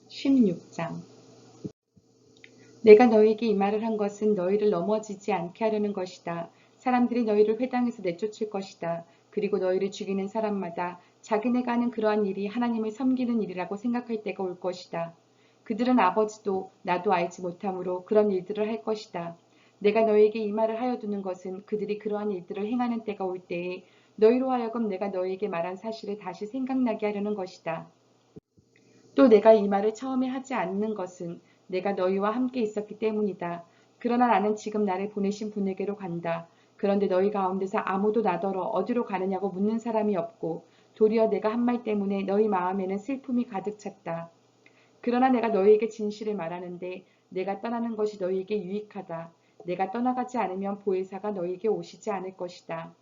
16장. 내가 너희에게 이 말을 한 것은 너희를 넘어지지 않게 하려는 것이다. 사람들이 너희를 회당에서 내쫓을 것이다. 그리고 너희를 죽이는 사람마다 자기네가 하는 그러한 일이 하나님을 섬기는 일이라고 생각할 때가 올 것이다. 그들은 아버지도 나도 알지 못하므로 그런 일들을 할 것이다. 내가 너희에게 이 말을 하여 두는 것은 그들이 그러한 일들을 행하는 때가 올 때에 너희로 하여금 내가 너희에게 말한 사실을 다시 생각나게 하려는 것이다. 또 내가 이 말을 처음에 하지 않는 것은 내가 너희와 함께 있었기 때문이다. 그러나 나는 지금 나를 보내신 분에게로 간다. 그런데 너희 가운데서 아무도 나더러 어디로 가느냐고 묻는 사람이 없고 도리어 내가 한 말 때문에 너희 마음에는 슬픔이 가득 찼다. 그러나 내가 너희에게 진실을 말하는데 내가 떠나는 것이 너희에게 유익하다. 내가 떠나가지 않으면 보혜사가 너희에게 오시지 않을 것이다.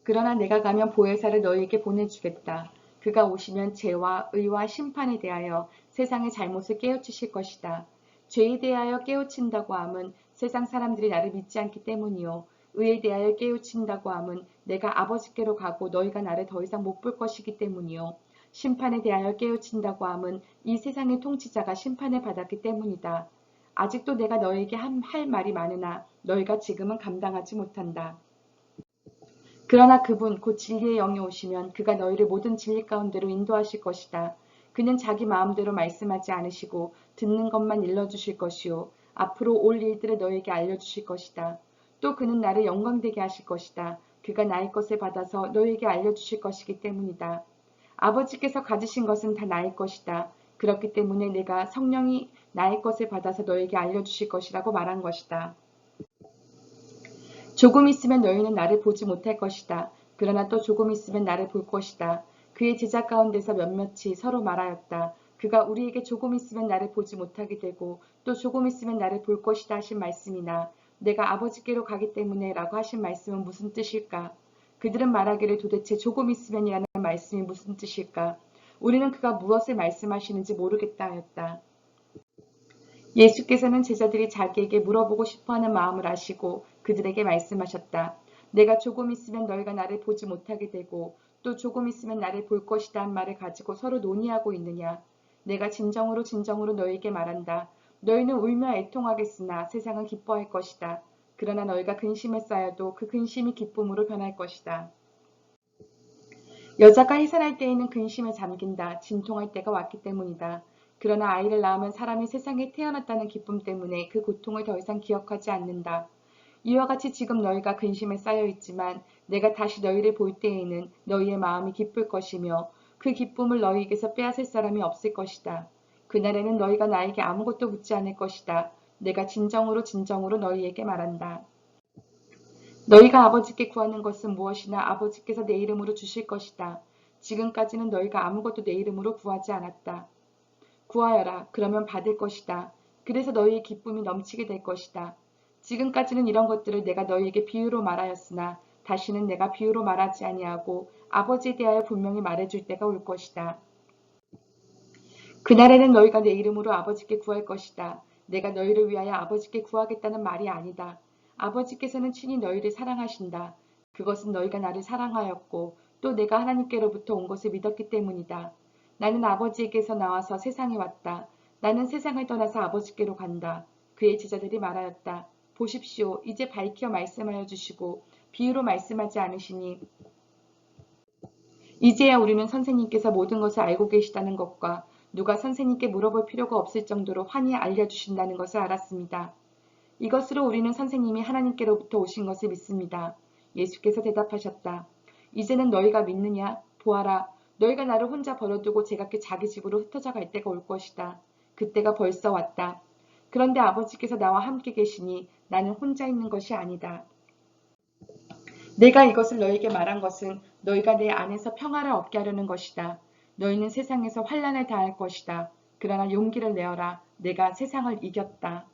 그러나 내가 가면 보혜사를 너희에게 보내주겠다. 그가 오시면 죄와 의와 심판에 대하여 세상의 잘못을 깨우치실 것이다. 죄에 대하여 깨우친다고 함은 세상 사람들이 나를 믿지 않기 때문이요. 의에 대하여 깨우친다고 함은 내가 아버지께로 가고 너희가 나를 더 이상 못 볼 것이기 때문이요. 심판에 대하여 깨우친다고 함은 이 세상의 통치자가 심판을 받았기 때문이다. 아직도 내가 너희에게 할 말이 많으나 너희가 지금은 감당하지 못한다. 그러나 그분 곧 진리의 영이 오시면 그가 너희를 모든 진리 가운데로 인도하실 것이다. 그는 자기 마음대로 말씀하지 않으시고 듣는 것만 일러주실 것이요. 앞으로 올 일들을 너희에게 알려주실 것이다. 또 그는 나를 영광되게 하실 것이다. 그가 나의 것을 받아서 너희에게 알려주실 것이기 때문이다. 아버지께서 가지신 것은 다 나의 것이다. 그렇기 때문에 내가 성령이 나의 것을 받아서 너희에게 알려주실 것이라고 말한 것이다. 조금 있으면 너희는 나를 보지 못할 것이다. 그러나 또 조금 있으면 나를 볼 것이다. 그의 제자 가운데서 몇몇이 서로 말하였다. 그가 우리에게 조금 있으면 나를 보지 못하게 되고 또 조금 있으면 나를 볼 것이다 하신 말씀이나 내가 아버지께로 가기 때문에 라고 하신 말씀은 무슨 뜻일까? 그들은 말하기를 도대체 조금 있으면이라는 말씀이 무슨 뜻일까? 우리는 그가 무엇을 말씀하시는지 모르겠다 하였다. 예수께서는 제자들이 자기에게 물어보고 싶어하는 마음을 아시고 그들에게 말씀하셨다. 내가 조금 있으면 너희가 나를 보지 못하게 되고 또 조금 있으면 나를 볼 것이다 한 말을 가지고 서로 논의하고 있느냐. 내가 진정으로 진정으로 너희에게 말한다. 너희는 울며 애통하겠으나 세상은 기뻐할 것이다. 그러나 너희가 근심에 쌓여도 그 근심이 기쁨으로 변할 것이다. 여자가 해산할 때에는 근심에 잠긴다. 진통할 때가 왔기 때문이다. 그러나 아이를 낳으면 사람이 세상에 태어났다는 기쁨 때문에 그 고통을 더 이상 기억하지 않는다. 이와 같이 지금 너희가 근심에 쌓여 있지만 내가 다시 너희를 볼 때에는 너희의 마음이 기쁠 것이며 그 기쁨을 너희에게서 빼앗을 사람이 없을 것이다. 그날에는 너희가 나에게 아무것도 묻지 않을 것이다. 내가 진정으로 진정으로 너희에게 말한다. 너희가 아버지께 구하는 것은 무엇이나 아버지께서 내 이름으로 주실 것이다. 지금까지는 너희가 아무것도 내 이름으로 구하지 않았다. 구하여라. 그러면 받을 것이다. 그래서 너희의 기쁨이 넘치게 될 것이다. 지금까지는 이런 것들을 내가 너희에게 비유로 말하였으나 다시는 내가 비유로 말하지 아니하고 아버지에 대하여 분명히 말해줄 때가 올 것이다. 그날에는 너희가 내 이름으로 아버지께 구할 것이다. 내가 너희를 위하여 아버지께 구하겠다는 말이 아니다. 아버지께서는 친히 너희를 사랑하신다. 그것은 너희가 나를 사랑하였고 또 내가 하나님께로부터 온 것을 믿었기 때문이다. 나는 아버지에게서 나와서 세상에 왔다. 나는 세상을 떠나서 아버지께로 간다. 그의 제자들이 말하였다. 보십시오. 이제 밝혀 말씀하여 주시고 비유로 말씀하지 않으시니 이제야 우리는 선생님께서 모든 것을 알고 계시다는 것과 누가 선생님께 물어볼 필요가 없을 정도로 환히 알려주신다는 것을 알았습니다. 이것으로 우리는 선생님이 하나님께로부터 오신 것을 믿습니다. 예수께서 대답하셨다. 이제는 너희가 믿느냐? 보아라. 너희가 나를 혼자 버려두고 제각기 자기 집으로 흩어져 갈 때가 올 것이다. 그때가 벌써 왔다. 그런데 아버지께서 나와 함께 계시니 나는 혼자 있는 것이 아니다. 내가 이것을 너희에게 말한 것은 너희가 내 안에서 평화를 얻게 하려는 것이다. 너희는 세상에서 환난을 당할 것이다. 그러나 용기를 내어라. 내가 세상을 이겼다.